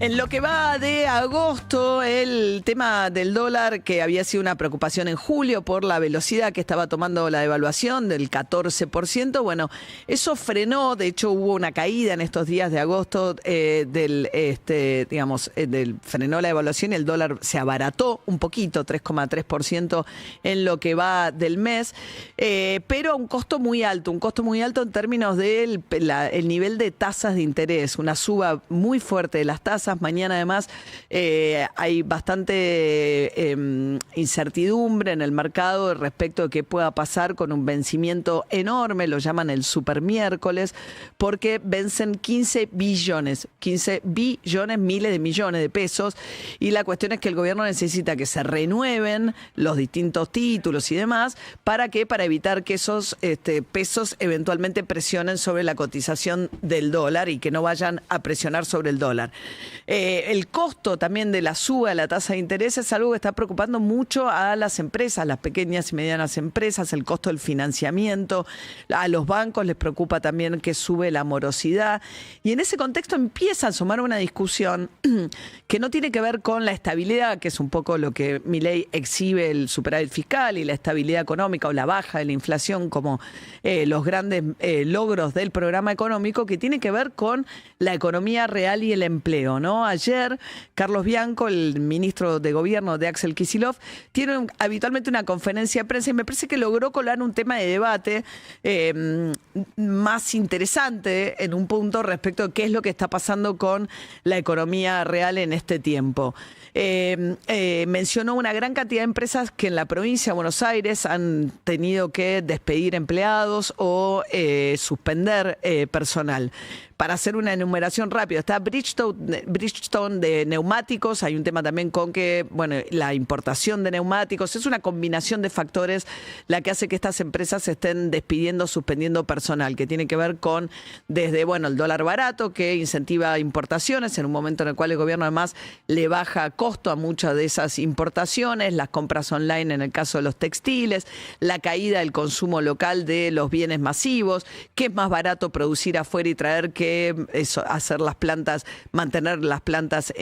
En lo que va de agosto, el tema del dólar, que había sido una preocupación en julio por la velocidad que estaba tomando la devaluación del 14%, bueno, eso frenó. De hecho, hubo una caída en estos días de agosto frenó la devaluación y el dólar se abarató un poquito, 3,3% en lo que va del mes, pero a un costo muy alto en términos del el nivel de tasas de interés, una suba muy fuerte de las tasas. Mañana además hay bastante incertidumbre en el mercado respecto de qué pueda pasar con un vencimiento enorme, lo llaman el super miércoles, porque vencen 15 billones, miles de millones de pesos, y la cuestión es que el gobierno necesita que se renueven los distintos títulos y demás. ¿Para qué? Para evitar que esos pesos eventualmente presionen sobre la cotización del dólar y que no vayan a presionar sobre el dólar. El costo también de la suba de la tasa de interés es algo que está preocupando mucho a las empresas, las pequeñas y medianas empresas, el costo del financiamiento. A los bancos les preocupa también que sube la morosidad. Y en ese contexto empieza a asomar una discusión que no tiene que ver con la estabilidad, que es un poco lo que Milei exhibe, el superávit fiscal y la estabilidad económica o la baja de la inflación como los grandes logros del programa económico, que tiene que ver con la economía real y el empleo, ¿no? Ayer, Carlos Bianco, el ministro de Gobierno de Axel Kicillof, tiene habitualmente una conferencia de prensa y me parece que logró colar un tema de debate más interesante en un punto respecto a qué es lo que está pasando con la economía real en este tiempo. Mencionó una gran cantidad de empresas que en la provincia de Buenos Aires han tenido que despedir empleados o suspender personal. Para hacer una enumeración rápida, está Bridgestone de neumáticos. Hay un tema también con que, bueno, la importación de neumáticos es una combinación de factores la que hace que estas empresas estén despidiendo, suspendiendo personal, que tiene que ver con desde, bueno, el dólar barato que incentiva importaciones en un momento en el cual el gobierno además le baja costo a muchas de esas importaciones, las compras online en el caso de los textiles, la caída del consumo local de los bienes masivos, que es más barato producir afuera y traer que hacer las plantas, mantener las plantas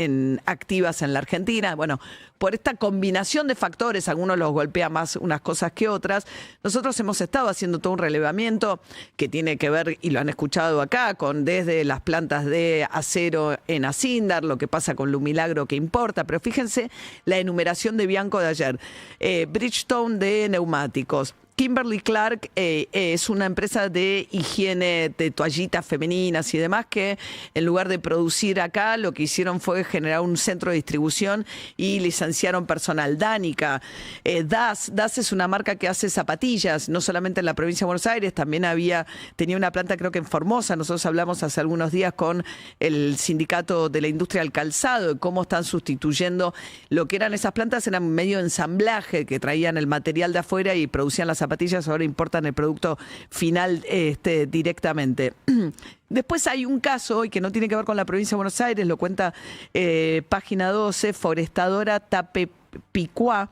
activas en la Argentina. Bueno, por esta combinación de factores, algunos los golpea más unas cosas que otras. Nosotros hemos estado haciendo todo un relevamiento que tiene que ver, y lo han escuchado acá, con desde las plantas de acero en Acindar, lo que pasa con Lumilagro que importa, pero fíjense la enumeración de Bianco de ayer. Bridgestone de neumáticos. Kimberly-Clark es una empresa de higiene, de toallitas femeninas y demás, que en lugar de producir acá, lo que hicieron fue generar un centro de distribución y licenciaron personal. Danica, Das es una marca que hace zapatillas, no solamente en la provincia de Buenos Aires, también tenía una planta creo que en Formosa. Nosotros hablamos hace algunos días con el sindicato de la industria del calzado, de cómo están sustituyendo lo que eran esas plantas, eran medio ensamblaje, que traían el material de afuera y producían las zapatillas, ahora importan el producto final directamente. Después hay un caso hoy que no tiene que ver con la provincia de Buenos Aires, lo cuenta Página 12, Forestadora Tapepicuá,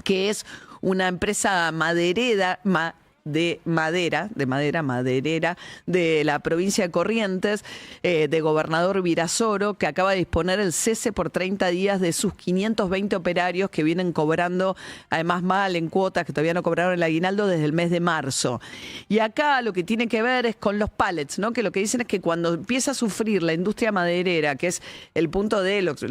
que es una empresa maderera de la provincia de Corrientes, de Gobernador Virasoro, que acaba de disponer el cese por 30 días de sus 520 operarios que vienen cobrando, además mal en cuotas, que todavía no cobraron el aguinaldo desde el mes de marzo. Y acá lo que tiene que ver es con los pallets, ¿no? Que lo que dicen es que cuando empieza a sufrir la industria maderera, que es el punto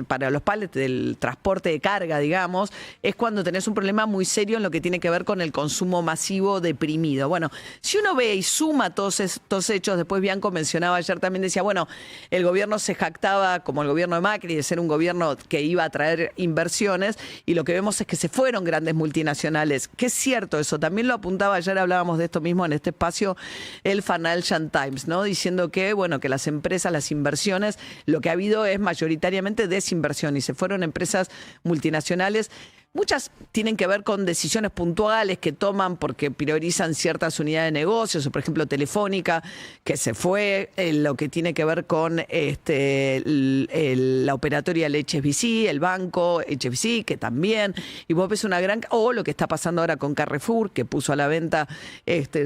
para los pallets del transporte de carga, digamos, es cuando tenés un problema muy serio en lo que tiene que ver con el consumo masivo deprimido. Bueno, si uno ve y suma todos estos hechos, después Bianco mencionaba ayer también, decía, bueno, el gobierno se jactaba, como el gobierno de Macri, de ser un gobierno que iba a traer inversiones, y lo que vemos es que se fueron grandes multinacionales, que es cierto eso, también lo apuntaba ayer, hablábamos de esto mismo en este espacio, el Financial Times, ¿no? Diciendo que, bueno, que las empresas, las inversiones, lo que ha habido es mayoritariamente desinversión, y se fueron empresas multinacionales Muchas tienen que ver con decisiones puntuales que toman porque priorizan ciertas unidades de negocios, o por ejemplo Telefónica, que se fue, lo que tiene que ver con la operatoria del HSBC, el banco HSBC, que también, y vos ves o lo que está pasando ahora con Carrefour, que puso a la venta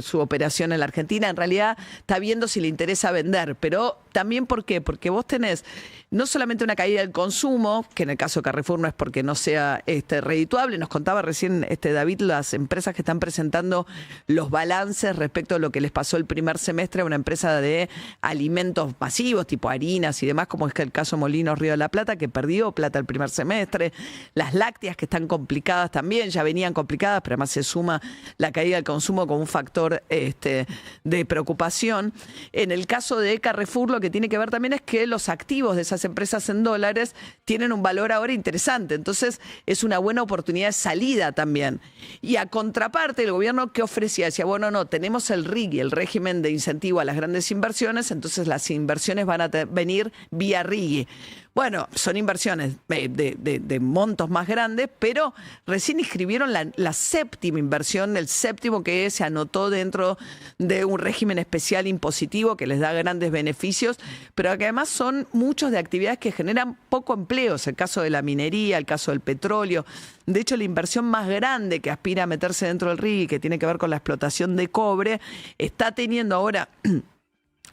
su operación en la Argentina. En realidad está viendo si le interesa vender, pero también ¿por qué? Porque vos tenés no solamente una caída del consumo, que en el caso de Carrefour no es porque no sea redituable. Nos contaba recién David las empresas que están presentando los balances respecto a lo que les pasó el primer semestre a una empresa de alimentos masivos, tipo harinas y demás, como es que el caso Molinos Río de la Plata, que perdió plata el primer semestre. Las lácteas, que están complicadas también, ya venían complicadas, pero además se suma la caída del consumo como un factor de preocupación. En el caso de Carrefour, lo que tiene que ver también es que los activos de esas empresas en dólares tienen un valor ahora interesante. Entonces, es una buena oportunidad de salida también. Y a contraparte, el gobierno, ¿qué ofrecía? Decía, bueno, no, tenemos el RIGI, el régimen de incentivo a las grandes inversiones, entonces las inversiones van a venir vía RIGI. Bueno, son inversiones de montos más grandes, pero recién inscribieron la séptima inversión, el séptimo que se anotó dentro de un régimen especial impositivo que les da grandes beneficios, pero que además son muchos de actividades que generan poco empleo. Es el caso de la minería, el caso del petróleo. De hecho, la inversión más grande que aspira a meterse dentro del RIGI, que tiene que ver con la explotación de cobre, está teniendo ahora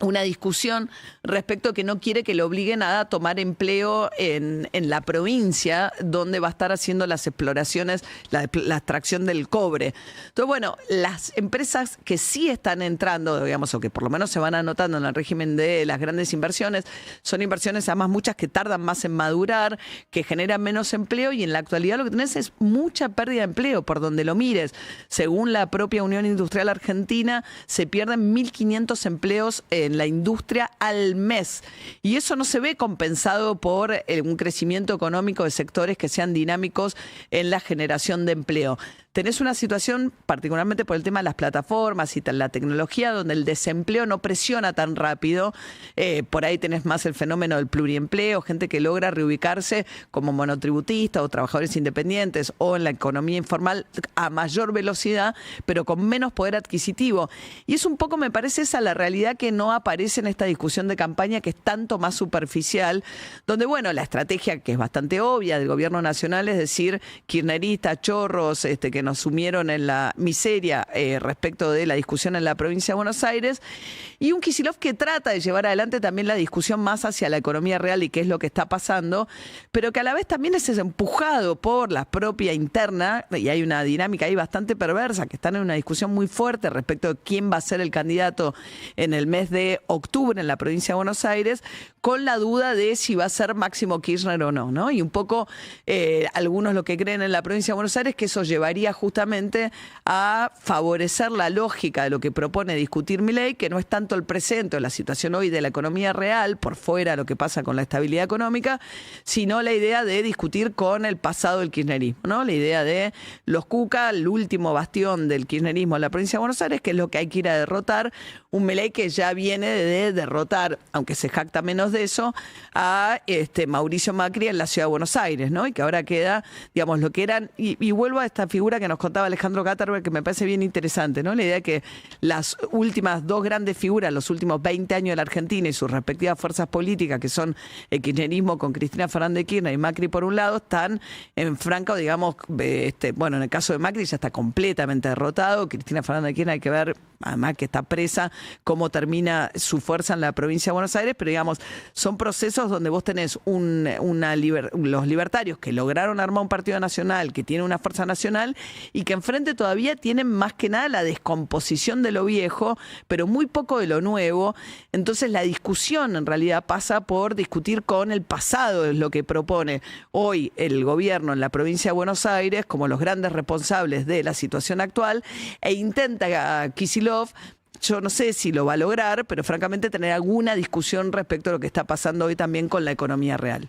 una discusión respecto a que no quiere que le obliguen a tomar empleo en la provincia donde va a estar haciendo las exploraciones, la extracción del cobre. Entonces, bueno, las empresas que sí están entrando, digamos, o que por lo menos se van anotando en el régimen de las grandes inversiones, son inversiones además muchas que tardan más en madurar, que generan menos empleo, y en la actualidad lo que tenés es mucha pérdida de empleo por donde lo mires. Según la propia Unión Industrial Argentina, se pierden 1.500 empleos en la industria al mes. Y eso no se ve compensado por un crecimiento económico de sectores que sean dinámicos en la generación de empleo. Tenés una situación, particularmente por el tema de las plataformas y la tecnología, donde el desempleo no presiona tan rápido. Por ahí tenés más el fenómeno del pluriempleo, gente que logra reubicarse como monotributistas o trabajadores independientes o en la economía informal a mayor velocidad, pero con menos poder adquisitivo. Y es un poco, me parece, esa la realidad que no aparece en esta discusión de campaña, que es tanto más superficial, donde, bueno, la estrategia, que es bastante obvia del gobierno nacional, es decir, kirchneristas, chorros, que nos sumieron en la miseria respecto de la discusión en la provincia de Buenos Aires, y un Kicillof que trata de llevar adelante también la discusión más hacia la economía real y qué es lo que está pasando, pero que a la vez también es empujado por la propia interna, y hay una dinámica ahí bastante perversa, que están en una discusión muy fuerte respecto de quién va a ser el candidato en el mes de octubre en la provincia de Buenos Aires, con la duda de si va a ser Máximo Kirchner o no, ¿no? Y un poco algunos lo que creen en la provincia de Buenos Aires que eso llevaría justamente a favorecer la lógica de lo que propone discutir Milei, que no es tanto el presente o la situación hoy de la economía real, por fuera de lo que pasa con la estabilidad económica, sino la idea de discutir con el pasado del kirchnerismo, ¿no? La idea de los Cuca, el último bastión del kirchnerismo en la provincia de Buenos Aires, que es lo que hay que ir a derrotar, un Milei que ya viene de derrotar, aunque se jacta menos de eso, a Mauricio Macri en la ciudad de Buenos Aires, ¿no? Y que ahora queda, digamos, lo que eran, y vuelvo a esta figura que nos contaba Alejandro Gatterberg, que me parece bien interesante, ¿no? La idea de que las últimas dos grandes figuras, los últimos 20 años de la Argentina y sus respectivas fuerzas políticas, que son el kirchnerismo con Cristina Fernández de Kirchner y Macri por un lado, están en franco, digamos, bueno, en el caso de Macri ya está completamente derrotado. Cristina Fernández de Kirchner hay que ver, además que está presa, cómo termina su fuerza en la provincia de Buenos Aires, pero digamos, son procesos donde vos tenés los libertarios que lograron armar un partido nacional, que tiene una fuerza nacional, y que enfrente todavía tienen más que nada la descomposición de lo viejo, pero muy poco de lo nuevo. Entonces la discusión en realidad pasa por discutir con el pasado, es lo que propone hoy el gobierno en la provincia de Buenos Aires como los grandes responsables de la situación actual, e intenta Kicillof, yo no sé si lo va a lograr, pero francamente tener alguna discusión respecto a lo que está pasando hoy también con la economía real.